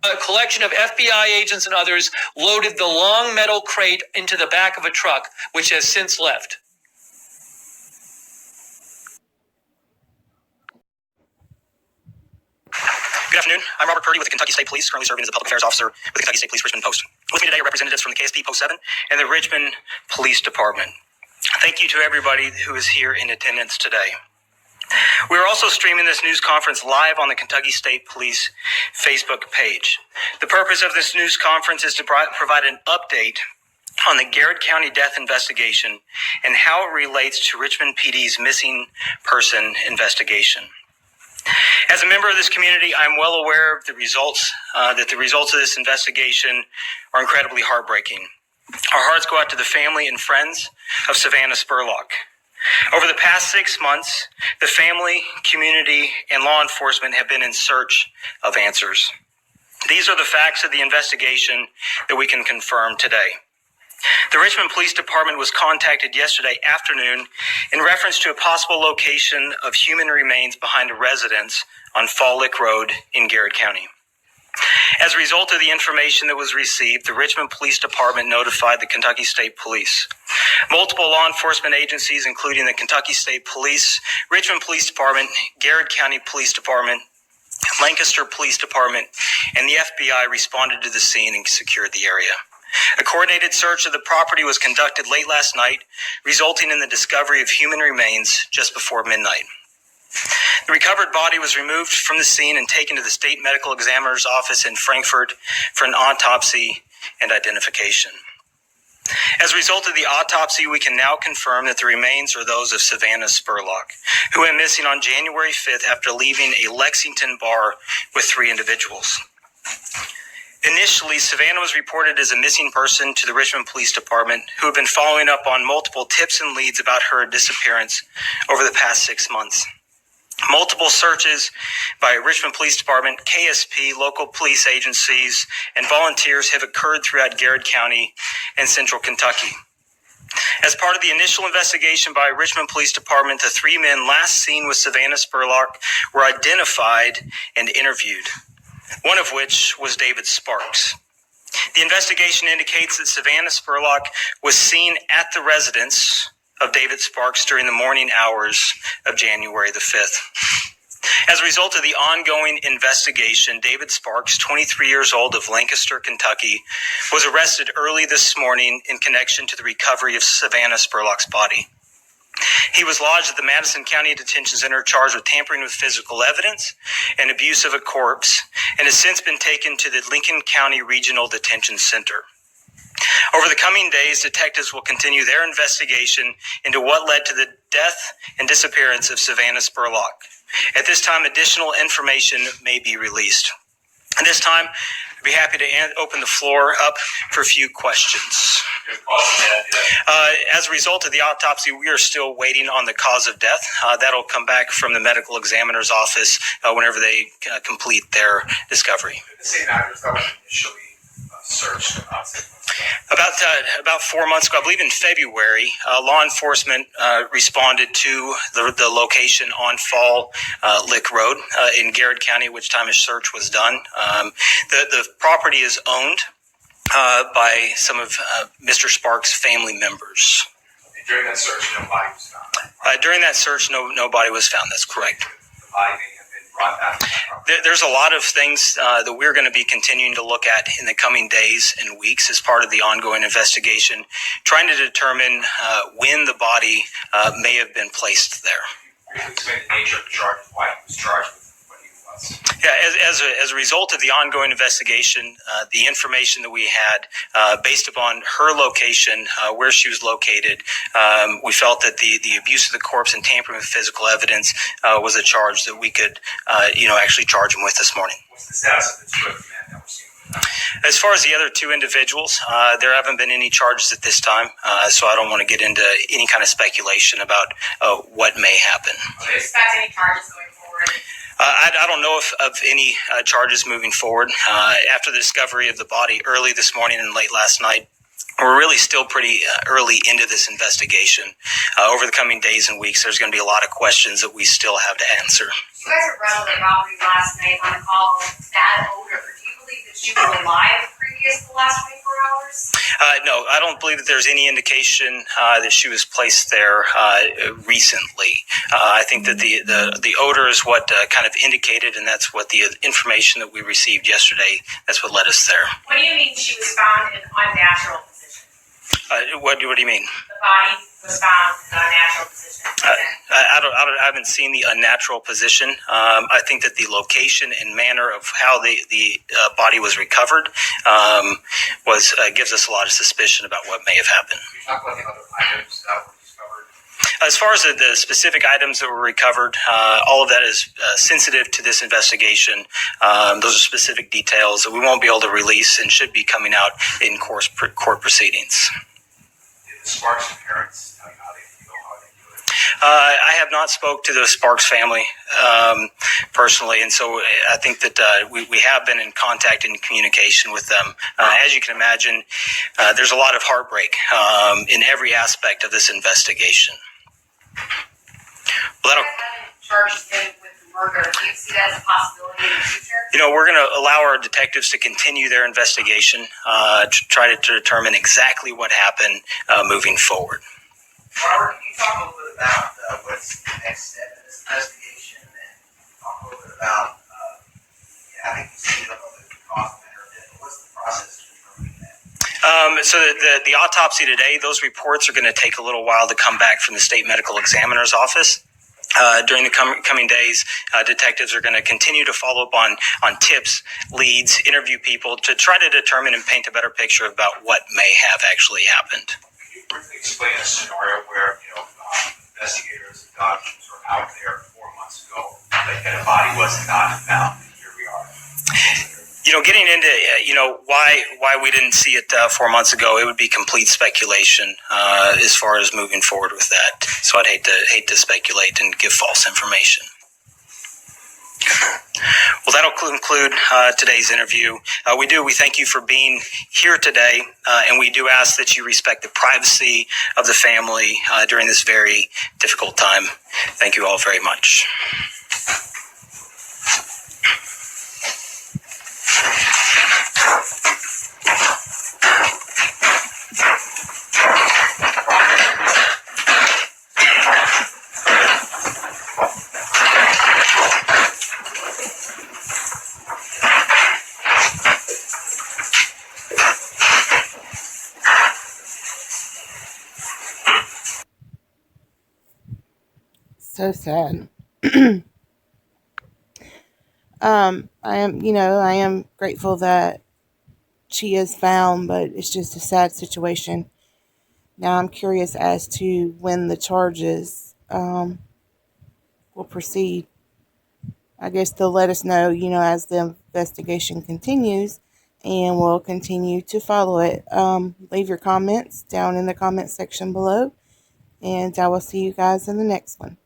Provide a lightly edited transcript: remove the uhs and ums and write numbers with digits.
A collection of FBI agents and others loaded the long metal crate into the back of a truck, which has since left. Good afternoon. I'm Robert Purdy with the Kentucky State Police, currently serving as a public affairs officer with the Kentucky State Police Richmond Post. With me today are representatives from the KSP Post 7 and the Richmond Police Department. Thank you to everybody who is here in attendance today. We are also streaming this news conference live on the Kentucky State Police Facebook page. The purpose of this news conference is to provide an update on the Garrett County death investigation and how it relates to Richmond PD's missing person investigation. As a member of this community, I'm well aware of the results of this investigation are incredibly heartbreaking. Our hearts go out to the family and friends of Savannah Spurlock. Over the past 6 months, the family, community, and law enforcement have been in search of answers. These are the facts of the investigation that we can confirm today. The Richmond Police Department was contacted yesterday afternoon in reference to a possible location of human remains behind a residence on Fall Lick Road in Garrett County. As a result of the information that was received, the Richmond Police Department notified the Kentucky State Police. Multiple law enforcement agencies, including the Kentucky State Police, Richmond Police Department, Garrett County Police Department, Lancaster Police Department, and the FBI responded to the scene and secured the area. A coordinated search of the property was conducted late last night, resulting in the discovery of human remains just before midnight. The recovered body was removed from the scene and taken to the state medical examiner's office in Frankfort for an autopsy and identification. As a result of the autopsy, we can now confirm that the remains are those of Savannah Spurlock, who went missing on January 5th after leaving a Lexington bar with 3 individuals. Initially, Savannah was reported as a missing person to the Richmond Police Department, who have been following up on multiple tips and leads about her disappearance over the past 6 months. Multiple searches by Richmond Police Department, KSP, local police agencies, and volunteers have occurred throughout Garrett County and central Kentucky. As part of the initial investigation by Richmond Police Department, the 3 men last seen with Savannah Spurlock were identified and interviewed, one of which was David Sparks. The investigation indicates that Savannah Spurlock was seen at the residence of David Sparks during the morning hours of January the 5th. As a result of the ongoing investigation, David Sparks, 23 years old of Lancaster, Kentucky, was arrested early this morning in connection to the recovery of Savannah Spurlock's body. He was lodged at the Madison County Detention Center charged with tampering with physical evidence and abuse of a corpse, and has since been taken to the Lincoln County Regional Detention Center. Over the coming days, detectives will continue their investigation into what led to the death and disappearance of Savannah Spurlock. At this time, additional information may be released. At this time, I'd be happy to open the floor up for a few questions. As a result of the autopsy, we are still waiting on the cause of death. That'll come back from the medical examiner's office whenever they complete their discovery. The same address that was initially searched about 4 months ago, I believe in February, law enforcement responded to the location on Fall Lick Road in Garrett County, which time a search was done. The property is owned by some of Mr. Sparks' family members. During that search, nobody was found. During that search, nobody was found. That's correct. The body may have been brought back to that property. There's a lot of things that we're going to be continuing to look at in the coming days and weeks as part of the ongoing investigation, trying to determine when the body may have been placed there. Briefly explain the nature of the charge, why he was charged with what he was. Yeah, as a result of the ongoing investigation, the information that we had, based upon her location, where she was located, we felt that the abuse of the corpse and tampering with physical evidence was a charge that we could, actually charge him with this morning. What's the status of the 2 other men that were seen? As far as the other 2 individuals, there haven't been any charges at this time, so I don't want to get into any kind of speculation about what may happen. Do you expect any charges going forward? I don't know of any charges moving forward. After the discovery of the body early this morning and late last night, we're really still pretty early into this investigation. Over the coming days and weeks, there's going to be a lot of questions that we still have to answer. You guys are relevant robbery last night on a call that odor. Do you believe that she was alive previous to the last 24 hours? No, I don't believe that there's any indication that she was placed there recently. I think that the odor is what kind of indicated, and that's what the information that we received yesterday, that's what led us there. What do you mean she was found in an unnatural position? What do you mean? The body was found in an unnatural position. I haven't seen the unnatural position. I think that the location and manner of how the body was recovered gives us a lot of suspicion about what may have happened. Can you talk about the other items that were discovered? As far as the specific items that were recovered, all of that is sensitive to this investigation. Those are specific details that we won't be able to release and should be coming out in court proceedings. Did the Sparks parents tell you how they feel, how they do it? I have not spoke to the Sparks family personally, and so I think that we have been in contact and communication with them. As you can imagine, there's a lot of heartbreak in every aspect of this investigation. Well, that'll. Charged him with murder. Do you see that as a possibility in the future? We're going to allow our detectives to continue their investigation, to try to determine exactly what happened moving forward. Robert, can you talk a little bit about what's the next step in this investigation, and talk a little bit about, I think you said a little bit of the cause of her death, but what's the process of determining that? So the autopsy today, those reports are going to take a little while to come back from the state medical examiner's office. During the coming days, detectives are going to continue to follow up on tips, leads, interview people to try to determine and paint a better picture about what may have actually happened. Can you briefly explain a scenario where, investigators and doctors were out there 4 months ago, that a body was not found, and here we are? Getting into why we didn't see it 4 months ago, it would be complete speculation as far as moving forward with that. So I'd hate to speculate and give false information. Well, that'll conclude today's interview. We thank you for being here today, and we do ask that you respect the privacy of the family during this very difficult time. Thank you all very much. So sad. I am grateful that she is found, but it's just a sad situation. Now I'm curious as to when the charges will proceed. I guess they'll let us know, as the investigation continues, and we'll continue to follow it. Leave your comments down in the comment section below, and I will see you guys in the next one.